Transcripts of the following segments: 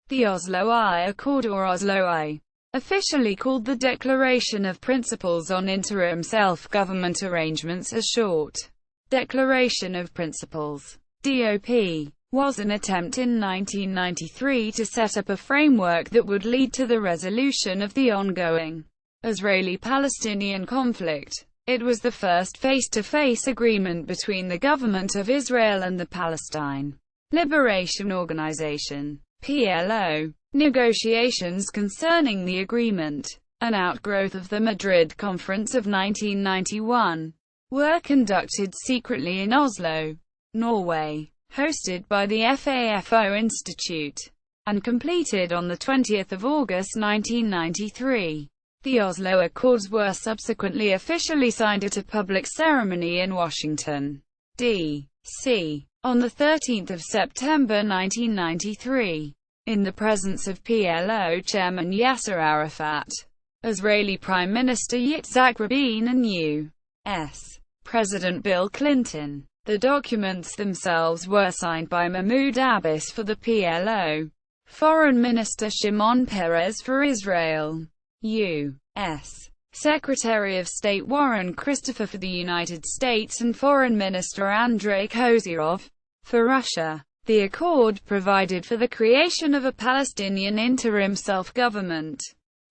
The Oslo I Accord, or Oslo I, officially called the Declaration of Principles on Interim Self-Government Arrangements, a short Declaration of Principles, DOP, was an attempt in 1993 to set up a framework that would lead to the resolution of the ongoing Israeli-Palestinian conflict. It was the first face-to-face agreement between the government of Israel and the Palestine Liberation Organization, PLO. Negotiations concerning the agreement, an outgrowth of the Madrid Conference of 1991, were conducted secretly in Oslo, Norway, hosted by the Fafo Institute, and completed on 20 August 1993. The Oslo Accords were subsequently officially signed at a public ceremony in Washington, D.C., on 13 September 1993. In the presence of PLO Chairman Yasser Arafat, Israeli Prime Minister Yitzhak Rabin and U.S. President Bill Clinton. The documents themselves were signed by Mahmoud Abbas for the PLO, Foreign Minister Shimon Peres for Israel, U.S. Secretary of State Warren Christopher for the United States, and Foreign Minister Andrei Kozyrev for Russia. The accord provided for the creation of a Palestinian interim self-government,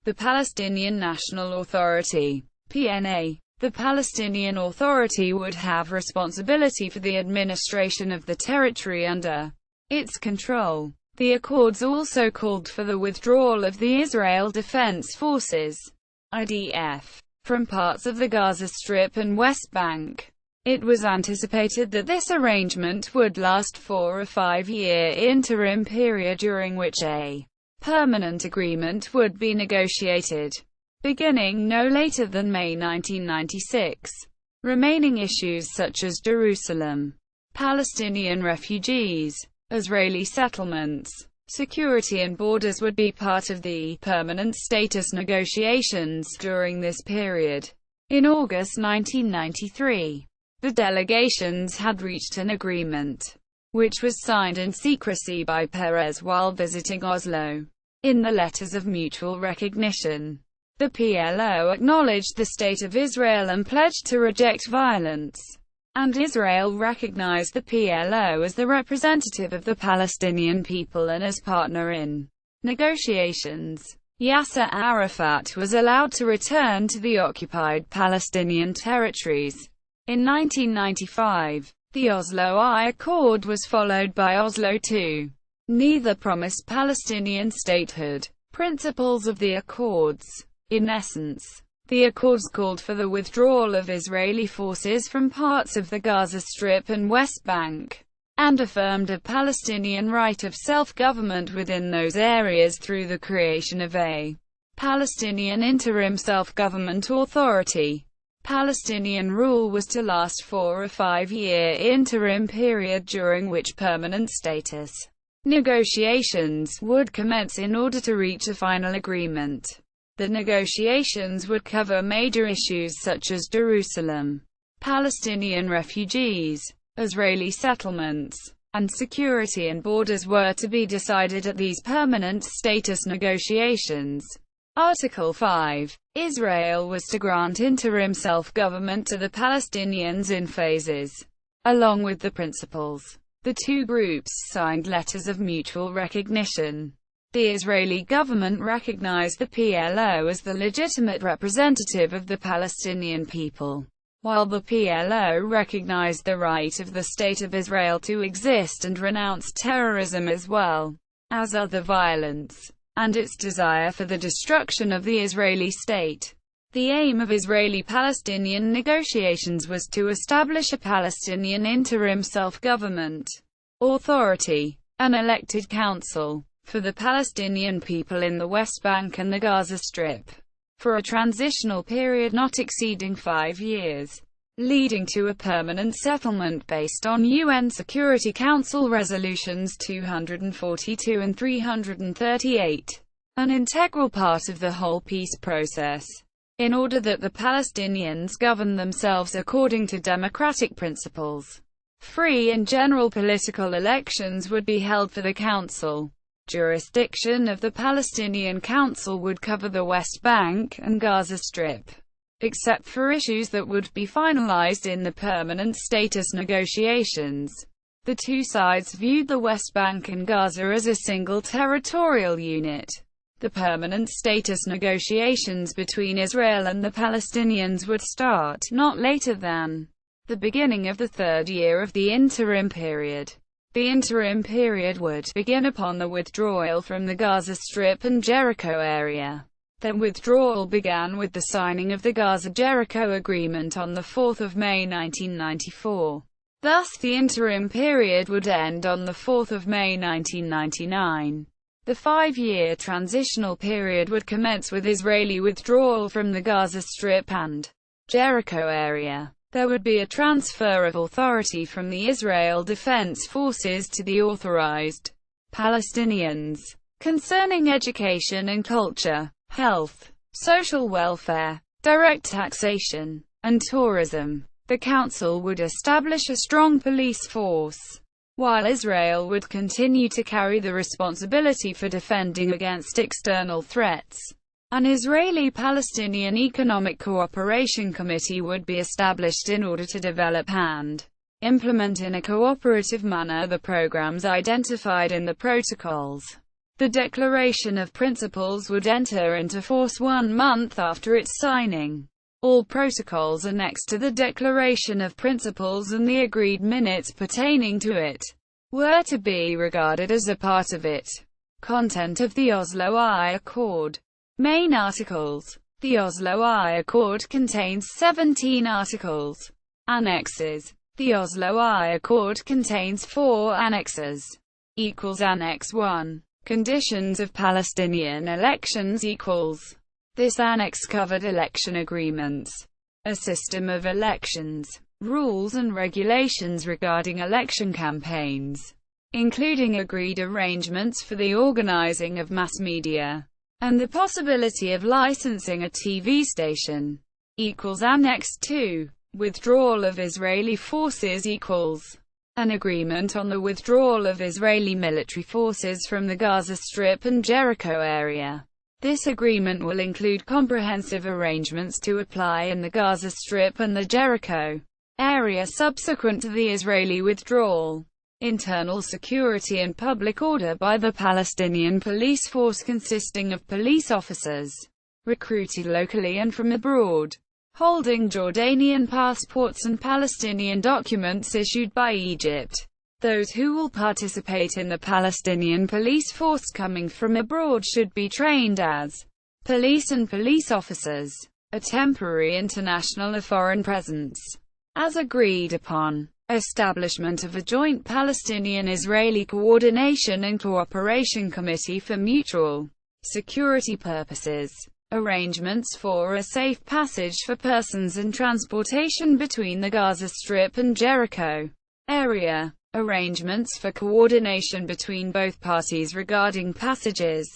the Palestinian National Authority, PNA. The Palestinian Authority would have responsibility for the administration of the territory under its control. The accords also called for the withdrawal of the Israel Defense Forces, IDF, from parts of the Gaza Strip and West Bank. It was anticipated that this arrangement would last for a 5-year interim period during which a permanent agreement would be negotiated, beginning no later than May 1996. Remaining issues such as Jerusalem, Palestinian refugees, Israeli settlements, security and borders would be part of the permanent status negotiations during this period. In August 1993, the delegations had reached an agreement, which was signed in secrecy by Peres while visiting Oslo. In the letters of mutual recognition, the PLO acknowledged the State of Israel and pledged to reject violence, and Israel recognized the PLO as the representative of the Palestinian people and as partner in negotiations. Yasser Arafat was allowed to return to the occupied Palestinian territories. In 1995, the Oslo I Accord was followed by Oslo II. Neither promised Palestinian statehood. Principles of the Accords. In essence, the Accords called for the withdrawal of Israeli forces from parts of the Gaza Strip and West Bank, and affirmed a Palestinian right of self-government within those areas through the creation of a Palestinian Interim Self-Government Authority. Palestinian rule was to last for a 5-year interim period during which permanent status negotiations would commence in order to reach a final agreement. The negotiations would cover major issues such as Jerusalem, Palestinian refugees, Israeli settlements, and security and borders were to be decided at these permanent status negotiations. Article 5. Israel was to grant interim self-government to the Palestinians in phases. Along with the principles, the two groups signed letters of mutual recognition. The Israeli government recognized the PLO as the legitimate representative of the Palestinian people, while the PLO recognized the right of the State of Israel to exist and renounced terrorism as well as other violence, and its desire for the destruction of the Israeli state. The aim of Israeli-Palestinian negotiations was to establish a Palestinian interim self-government authority, an elected council, for the Palestinian people in the West Bank and the Gaza Strip, for a transitional period not exceeding 5 years, leading to a permanent settlement based on UN Security Council Resolutions 242 and 338, an integral part of the whole peace process, in order that the Palestinians govern themselves according to democratic principles. Free and general political elections would be held for the council. Jurisdiction of the Palestinian Council would cover the West Bank and Gaza Strip, except for issues that would be finalized in the permanent status negotiations. The two sides viewed the West Bank and Gaza as a single territorial unit. The permanent status negotiations between Israel and the Palestinians would start not later than the beginning of the third year of the interim period. The interim period would begin upon the withdrawal from the Gaza Strip and Jericho area. The withdrawal began with the signing of the Gaza-Jericho Agreement on 4 May 1994. Thus, the interim period would end on 4 May 1999. The 5-year transitional period would commence with Israeli withdrawal from the Gaza Strip and Jericho area. There would be a transfer of authority from the Israel Defense Forces to the authorized Palestinians concerning education and culture, health, social welfare, direct taxation, and tourism. The Council would establish a strong police force, while Israel would continue to carry the responsibility for defending against external threats. An Israeli-Palestinian Economic Cooperation Committee would be established in order to develop and implement in a cooperative manner the programs identified in the protocols. The Declaration of Principles would enter into force 1 month after its signing. All protocols annexed to the Declaration of Principles and the agreed minutes pertaining to it were to be regarded as a part of it. Content of the Oslo I Accord. Main articles. The Oslo I Accord contains 17 articles. Annexes. The Oslo I Accord contains 4 annexes. Annex 1. Conditions of Palestinian elections . This annex covered election agreements, a system of elections, rules and regulations regarding election campaigns, including agreed arrangements for the organizing of mass media, and the possibility of licensing a TV station. Annex 2. Withdrawal of Israeli forces . An agreement on the withdrawal of Israeli military forces from the Gaza Strip and Jericho area. This agreement will include comprehensive arrangements to apply in the Gaza Strip and the Jericho area subsequent to the Israeli withdrawal. Internal security and public order by the Palestinian police force consisting of police officers recruited locally and from abroad, holding Jordanian passports and Palestinian documents issued by Egypt. Those who will participate in the Palestinian police force coming from abroad should be trained as police and police officers. A temporary international or foreign presence. As agreed upon. Establishment of a joint Palestinian-Israeli Coordination and Cooperation Committee for mutual security purposes. Arrangements for a safe passage for persons and transportation between the Gaza Strip and Jericho area. Arrangements for coordination between both parties regarding passages.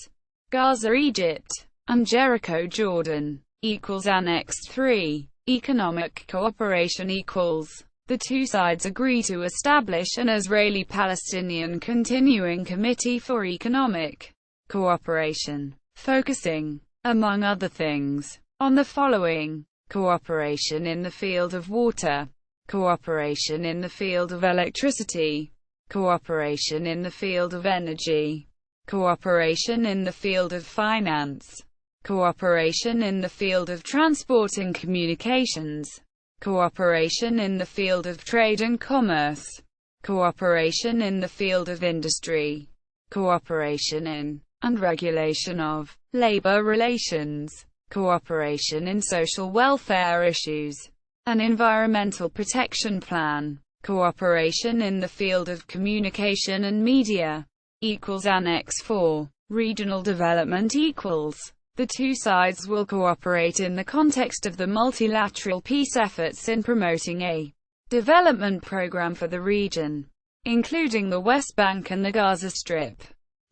Gaza, Egypt, and Jericho, Jordan. Annex 3. Economic cooperation . The two sides agree to establish an Israeli-Palestinian Continuing Committee for Economic Cooperation, focusing, among other things, on the following: cooperation in the field of water, cooperation in the field of electricity, cooperation in the field of energy, cooperation in the field of finance, cooperation in the field of transport and communications, cooperation in the field of trade and commerce, cooperation in the field of industry, cooperation in and regulation of labor relations, cooperation in social welfare issues, an environmental protection plan, cooperation in the field of communication and media. Annex 4. Regional development . The two sides will cooperate in the context of the multilateral peace efforts in promoting a development program for the region, including the West Bank and the Gaza Strip,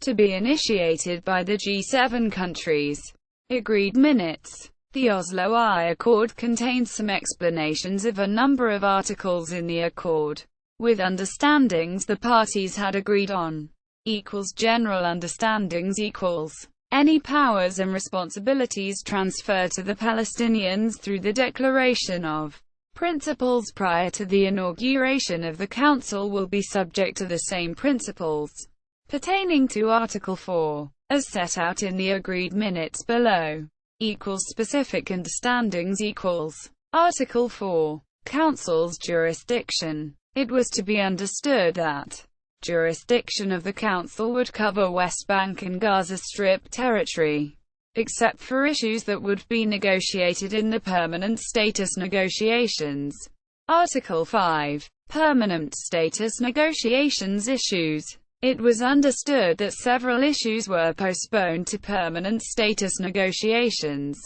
to be initiated by the G7 countries. Agreed minutes. The Oslo I Accord contains some explanations of a number of articles in the accord, with understandings the parties had agreed on. equals general understandings equals any powers and responsibilities transferred to the Palestinians through the declaration of principles prior to the inauguration of the Council will be subject to the same principles pertaining to Article 4, as set out in the agreed minutes below, equals specific understandings equals Article 4, Council's jurisdiction. It was to be understood that jurisdiction of the Council would cover West Bank and Gaza Strip territory, except for issues that would be negotiated in the permanent status negotiations. Article 5. Permanent status negotiations issues. It was understood that several issues were postponed to permanent status negotiations,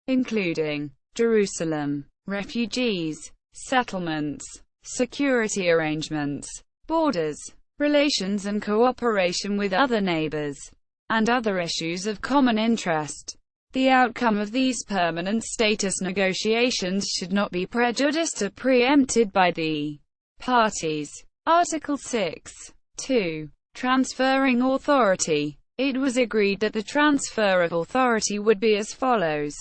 including Jerusalem, refugees, settlements, security arrangements, borders, relations and cooperation with other neighbors, and other issues of common interest. The outcome of these permanent status negotiations should not be prejudiced or preempted by the parties. Article 6. 2. Transferring authority. It was agreed that the transfer of authority would be as follows.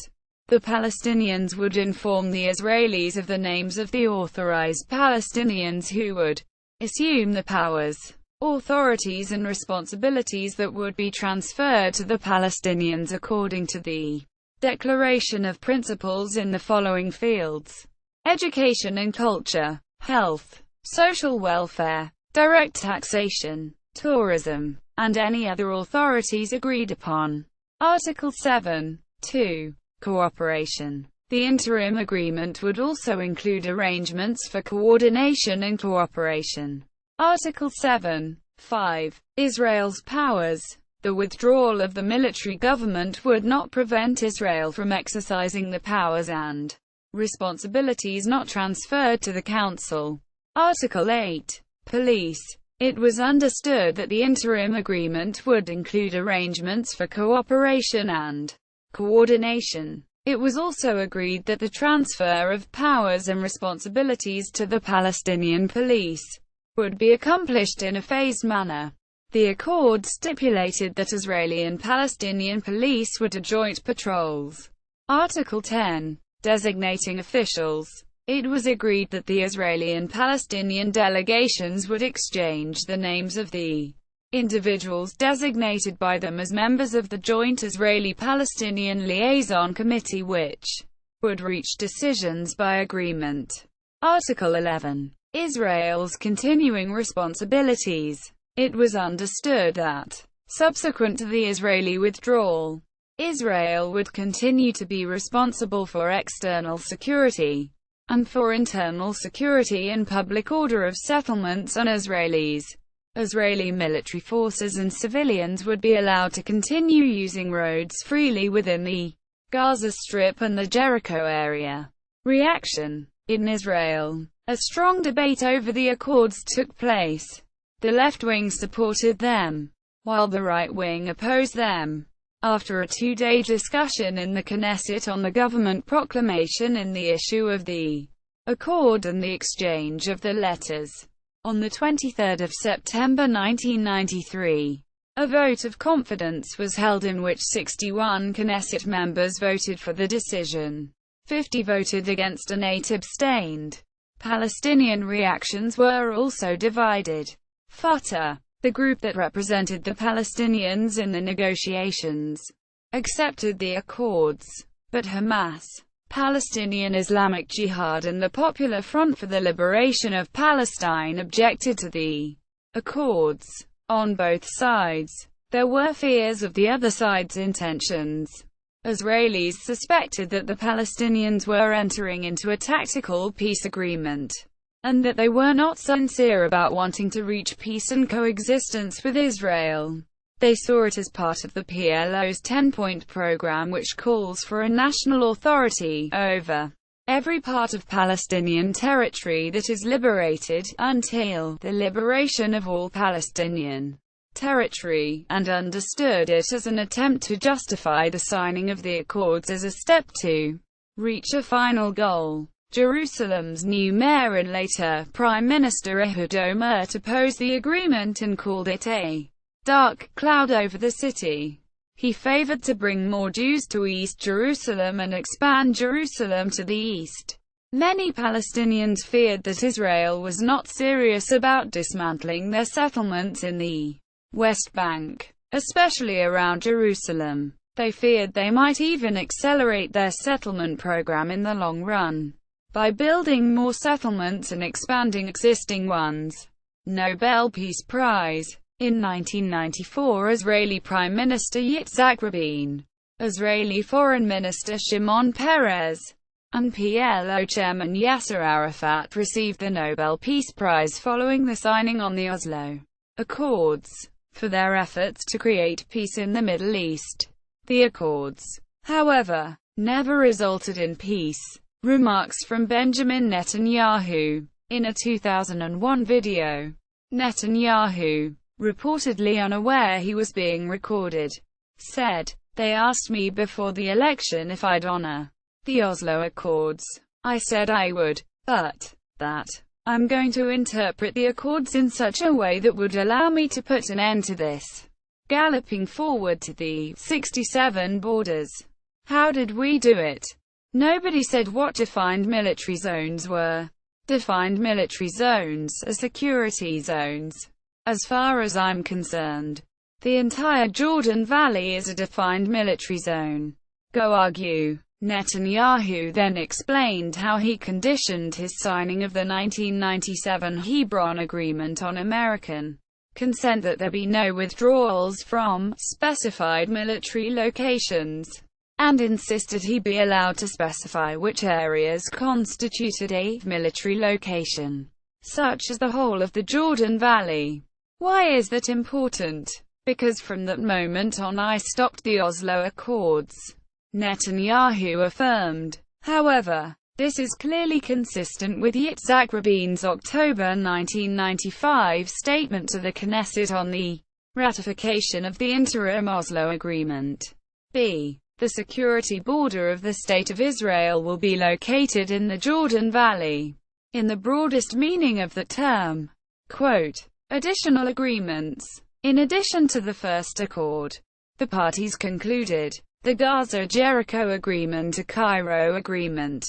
The Palestinians would inform the Israelis of the names of the authorized Palestinians who would assume the powers, authorities and responsibilities that would be transferred to the Palestinians according to the Declaration of Principles in the following fields: education and culture, health, social welfare, direct taxation, tourism, and any other authorities agreed upon. Article 7. 2. Cooperation. The interim agreement would also include arrangements for coordination and cooperation. Article 7. 5. Israel's powers. The withdrawal of the military government would not prevent Israel from exercising the powers and responsibilities not transferred to the Council. Article 8. Police. It was understood that the interim agreement would include arrangements for cooperation and coordination. It was also agreed that the transfer of powers and responsibilities to the Palestinian police would be accomplished in a phased manner. The accord stipulated that Israeli and Palestinian police would do joint patrols. Article 10. Designating officials. It was agreed that the Israeli and Palestinian delegations would exchange the names of the individuals designated by them as members of the Joint Israeli-Palestinian Liaison Committee, which would reach decisions by agreement. Article 11. Israel's continuing responsibilities. It was understood that, subsequent to the Israeli withdrawal, Israel would continue to be responsible for external security and for internal security and public order of settlements on Israelis. Israeli military forces and civilians would be allowed to continue using roads freely within the Gaza Strip and the Jericho area. Reaction. In Israel, a strong debate over the accords took place. The left wing supported them, while the right wing opposed them. After a two-day discussion in the Knesset on the government proclamation and the issue of the accord and the exchange of the letters, on 23 September 1993, a vote of confidence was held in which 61 Knesset members voted for the decision. 50 voted against and 8 abstained. Palestinian reactions were also divided. Fatah, the group that represented the Palestinians in the negotiations, accepted the accords, but Hamas, Palestinian Islamic Jihad and the Popular Front for the Liberation of Palestine objected to the accords. On both sides, there were fears of the other side's intentions. Israelis suspected that the Palestinians were entering into a tactical peace agreement, and that they were not sincere about wanting to reach peace and coexistence with Israel. They saw it as part of the PLO's 10-point program, which calls for a national authority over every part of Palestinian territory that is liberated, until the liberation of all Palestinian territory, and understood it as an attempt to justify the signing of the accords as a step to reach a final goal. Jerusalem's new mayor and later Prime Minister Ehud Olmert opposed the agreement and called it a dark cloud over the city. He favored to bring more Jews to East Jerusalem and expand Jerusalem to the east. Many Palestinians feared that Israel was not serious about dismantling their settlements in the West Bank, especially around Jerusalem. They feared they might even accelerate their settlement program in the long run by building more settlements and expanding existing ones. Nobel Peace Prize. In 1994, Israeli Prime Minister Yitzhak Rabin, Israeli Foreign Minister Shimon Peres, and PLO Chairman Yasser Arafat received the Nobel Peace Prize following the signing on the Oslo Accords, for their efforts to create peace in the Middle East. The Accords, however, never resulted in peace. Remarks from Benjamin Netanyahu. In a 2001 video, Netanyahu, reportedly unaware he was being recorded, said, "They asked me before the election if I'd honor the Oslo Accords. I said I would, but that I'm going to interpret the Accords in such a way that would allow me to put an end to this galloping forward to the 67 borders." How did we do it? Nobody said what defined military zones were. Defined military zones are security zones. As far as I'm concerned, the entire Jordan Valley is a defined military zone. Go argue. Netanyahu then explained how he conditioned his signing of the 1997 Hebron Agreement on American consent that there be no withdrawals from specified military locations, and insisted he be allowed to specify which areas constituted a military location, such as the whole of the Jordan Valley. Why is that important? Because from that moment on I stopped the Oslo Accords, Netanyahu affirmed. However, this is clearly consistent with Yitzhak Rabin's October 1995 statement to the Knesset on the ratification of the Interim Oslo Agreement. B. The security border of the State of Israel will be located in the Jordan Valley, in the broadest meaning of the term. Quote, additional agreements. In addition to the first accord, the parties concluded the Gaza-Jericho Agreement, a Cairo Agreement,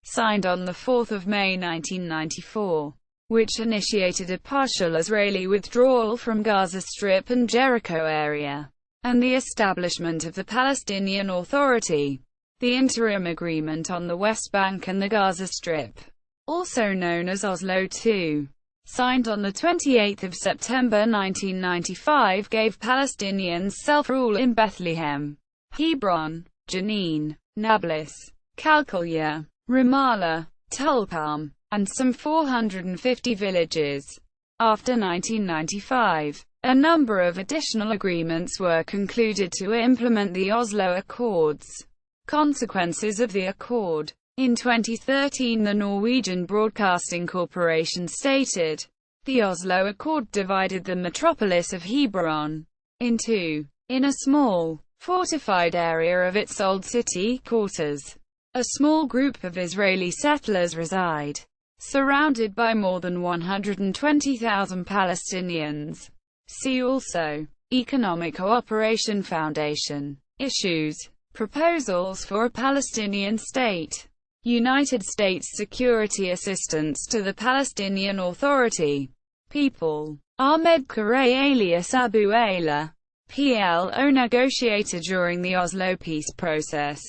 signed on 4 May 1994, which initiated a partial Israeli withdrawal from Gaza Strip and Jericho area, and the establishment of the Palestinian Authority. The interim agreement on the West Bank and the Gaza Strip, also known as Oslo II, signed on 28 September 1995, gave Palestinians self-rule in Bethlehem, Hebron, Jenin, Nablus, Kalkalia, Ramallah, Tulkarm, and some 450 villages. After 1995, a number of additional agreements were concluded to implement the Oslo Accords. Consequences of the accord. In 2013, the Norwegian Broadcasting Corporation stated, the Oslo Accord divided the metropolis of Hebron in two. In a small, fortified area of its old city quarters, a small group of Israeli settlers reside, surrounded by more than 120,000 Palestinians. See also, Economic Cooperation Foundation. Issues. Proposals for a Palestinian state. United States security assistance to the Palestinian Authority. People. Ahmed Karay alias Abu Ayla, PLO negotiator during the Oslo peace process.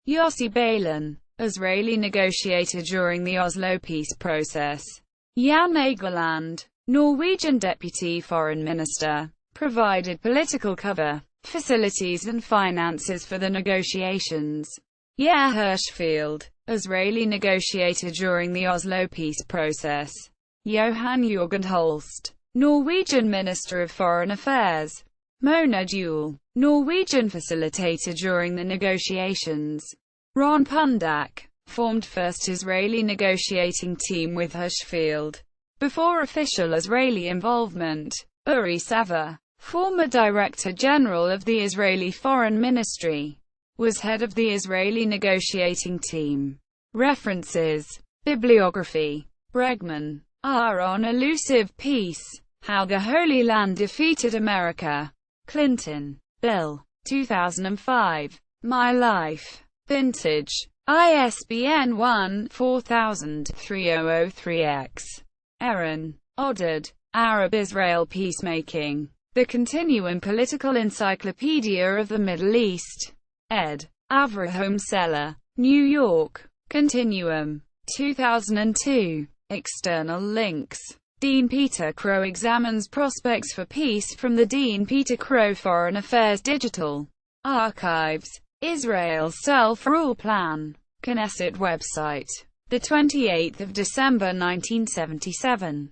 Yossi Beilin, Israeli negotiator during the Oslo peace process. Jan Egeland, Norwegian deputy foreign minister, provided political cover, facilities and finances for the negotiations. Yair Hirschfield, Israeli negotiator during the Oslo peace process. Johan Jørgen Holst, Norwegian Minister of Foreign Affairs. Mona Juul, Norwegian facilitator during the negotiations. Ron Pundak, formed first Israeli negotiating team with Hirschfield, before official Israeli involvement. Uri Sava, former Director General of the Israeli Foreign Ministry, was head of the Israeli negotiating team. References. Bibliography. Bregman, R. On Elusive Peace. How the Holy Land Defeated America. Clinton, Bill. 2005. My Life. Vintage. ISBN 1-4000-3003-X. Aaron. Oddard. Arab-Israel Peacemaking. The Continuum Political Encyclopedia of the Middle East. Ed. Avraham Seller. New York. Continuum. 2002. External links. Dean Peter Crow examines prospects for peace from the Dean Peter Crow Foreign Affairs Digital Archives. Israel's Self-Rule Plan. Knesset website. 28 December 1977.